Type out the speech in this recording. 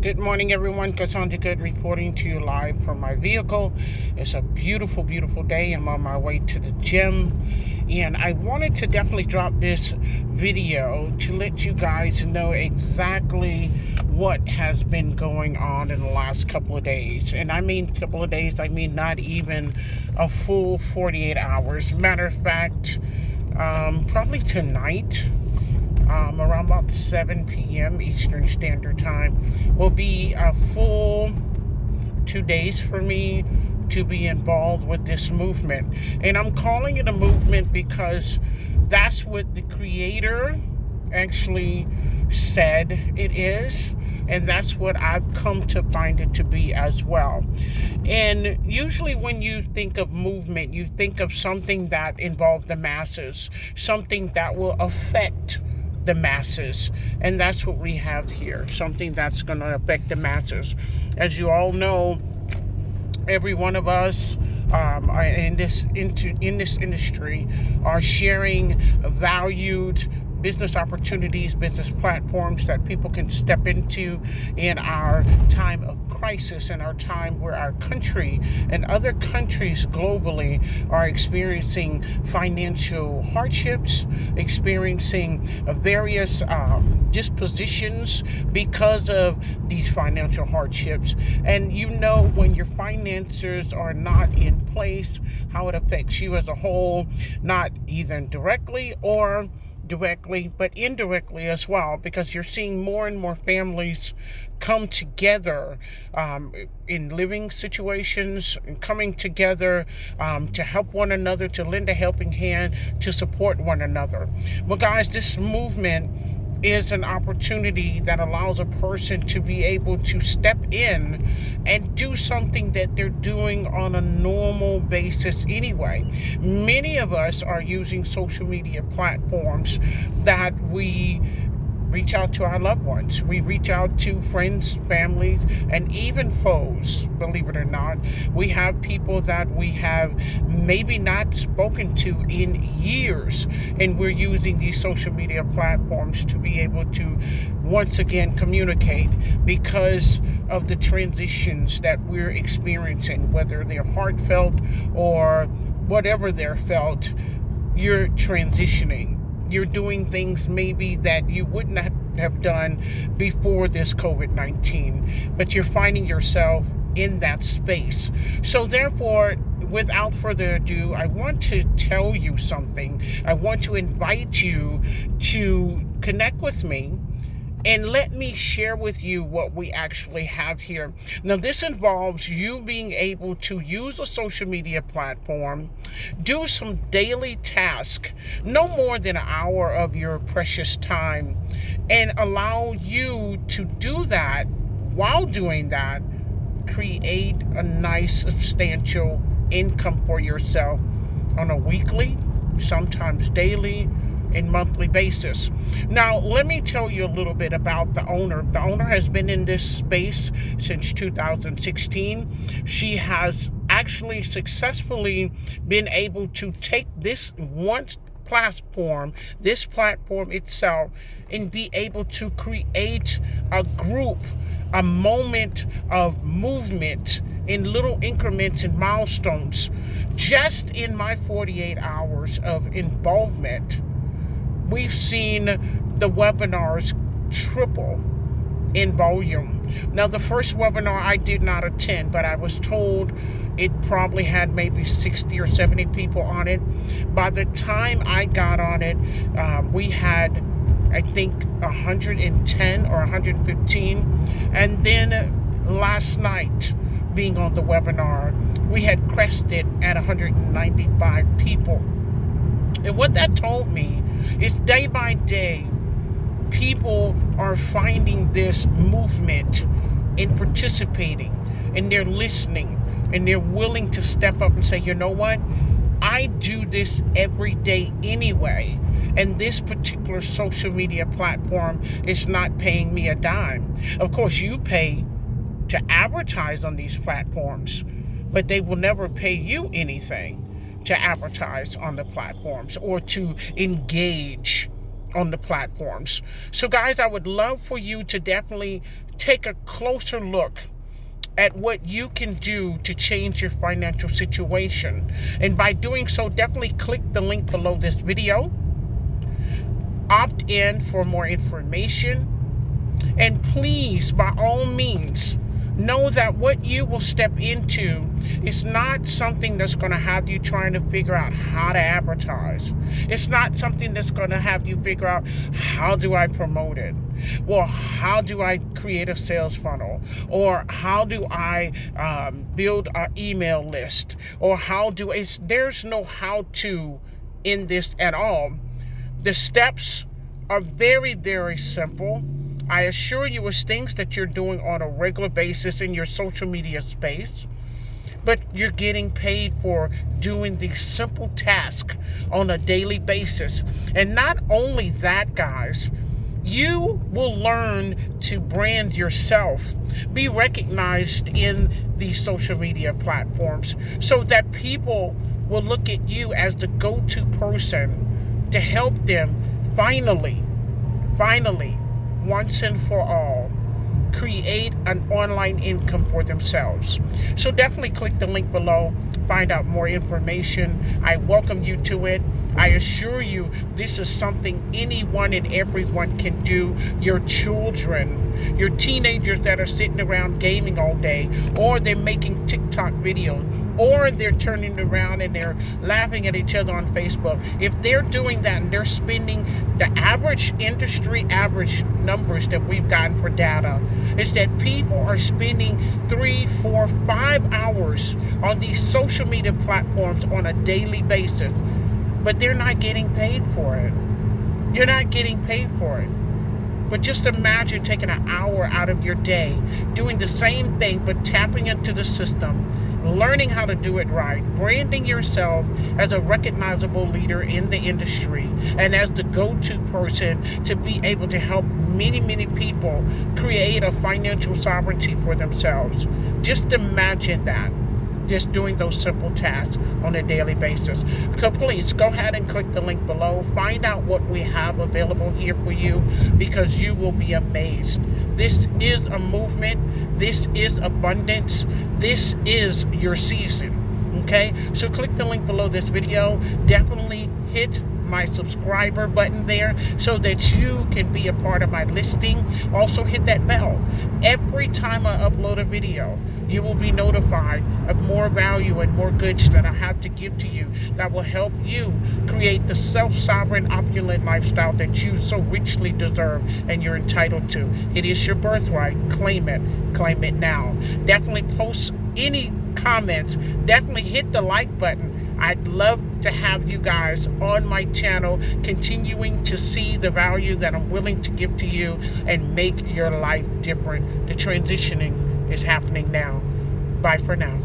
Good morning, everyone. Cassandra Good reporting to you live from my vehicle. It's a beautiful, beautiful day. I'm on my way to the gym, and I wanted to definitely drop this video to let you guys know exactly what has been going on in the last couple of days. And I mean couple of days, I mean not even a full 48 hours. Matter of fact, probably tonight, around about 7 p.m. Eastern Standard Time, will be a full 2 days for me to be involved with this movement. And I'm calling it a movement because that's what the creator actually said it is. And that's what I've come to find it to be as well. And usually, when you think of movement, you think of something that involves the masses, something that will affect the masses. And that's what we have here, something that's going to affect the masses. As you all know, every one of us in this industry are sharing valued business opportunities, business platforms that people can step into in our time of crisis, in our time where our country and other countries globally are experiencing financial hardships, experiencing various dispositions because of these financial hardships. And you know, when your finances are not in place, how it affects you as a whole, not even directly or directly, but indirectly as well, because you're seeing more and more families come together in living situations, and coming together to help one another, to lend a helping hand, to support one another. Well, guys, this movement is an opportunity that allows a person to be able to step in and do something that they're doing on a normal basis anyway. Many of us are using social media platforms that we reach out to our loved ones. We reach out to friends, families, and even foes, believe it or not. We have people that we have maybe not spoken to in years, and we're using these social media platforms to be able to once again communicate because of the transitions that we're experiencing, whether they're heartfelt or whatever they're felt. You're transitioning. You're doing things maybe that you would not have done before this COVID-19, but you're finding yourself in that space. So therefore, without further ado, I want to tell you something. I want to invite you to connect with me and let me share with you what we actually have here. Now, this involves you being able to use a social media platform, do some daily task, no more than an hour of your precious time, and allow you to do that. While doing that, create a nice, substantial income for yourself on a weekly, sometimes daily, and monthly basis. Now, let me tell you a little bit about the owner. The owner has been in this space since 2016. She has actually successfully been able to take this this platform itself, and be able to create a group, a moment of movement in little increments and milestones. Just in my 48 hours of involvement, we've seen the webinars triple in volume. Now, the first webinar I did not attend, but I was told it probably had maybe 60 or 70 people on it. By the time I got on it, we had, I think, 110 or 115. And then last night, being on the webinar, we had crested at 195 people. And what that told me is, day by day, people are finding this movement and participating, and they're listening, and they're willing to step up and say, you know what? I do this every day anyway, and this particular social media platform is not paying me a dime. Of course, you pay to advertise on these platforms, but they will never pay you anything to advertise on the platforms or to engage on the platforms. So guys, I would love for you to definitely take a closer look at what you can do to change your financial situation. And by doing so, definitely click the link below this video. Opt in for more information. And please, by all means, know that what you will step into is not something that's going to have you trying to figure out how to advertise. It's not something that's going to have you figure out, how do I promote it? Well, how do I create a sales funnel? Or how do I build an email list? Or there's no how to in this at all. The steps are very, very simple. I assure you, it's things that you're doing on a regular basis in your social media space, but you're getting paid for doing these simple tasks on a daily basis. And not only that, guys, you will learn to brand yourself, be recognized in these social media platforms, so that people will look at you as the go-to person to help them finally, once and for all, create an online income for themselves. So definitely click the link below, find out more information. I welcome you to it. I assure you, this is something anyone and everyone can do. Your children, your teenagers that are sitting around gaming all day, or they're making TikTok videos, or they're turning around and they're laughing at each other on Facebook. If they're doing that and they're spending the average industry average numbers that we've gotten for data, is that people are spending 3, 4, 5 hours on these social media platforms on a daily basis, but they're not getting paid for it. You're not getting paid for it. But just imagine taking an hour out of your day, doing the same thing, but tapping into the system, learning how to do it right, branding yourself as a recognizable leader in the industry, and as the go-to person to be able to help many, many people create a financial sovereignty for themselves. Just imagine that. Just doing those simple tasks on a daily basis. So please go ahead and click the link below. Find out what we have available here for you, because you will be amazed. This is a movement. This is abundance. This is your season. Okay? So click the link below this video. Definitely hit my subscriber button there so that you can be a part of my listing. Also hit that bell. Every time I upload a video, you will be notified of more value and more goods that I have to give to you that will help you create the self-sovereign, opulent lifestyle that you so richly deserve and you're entitled to. It is your birthright. Claim it. Claim it now. Definitely post any comments. Definitely hit the like button. I'd love to have you guys on my channel, continuing to see the value that I'm willing to give to you and make your life different. The transitioning is happening now. Bye for now.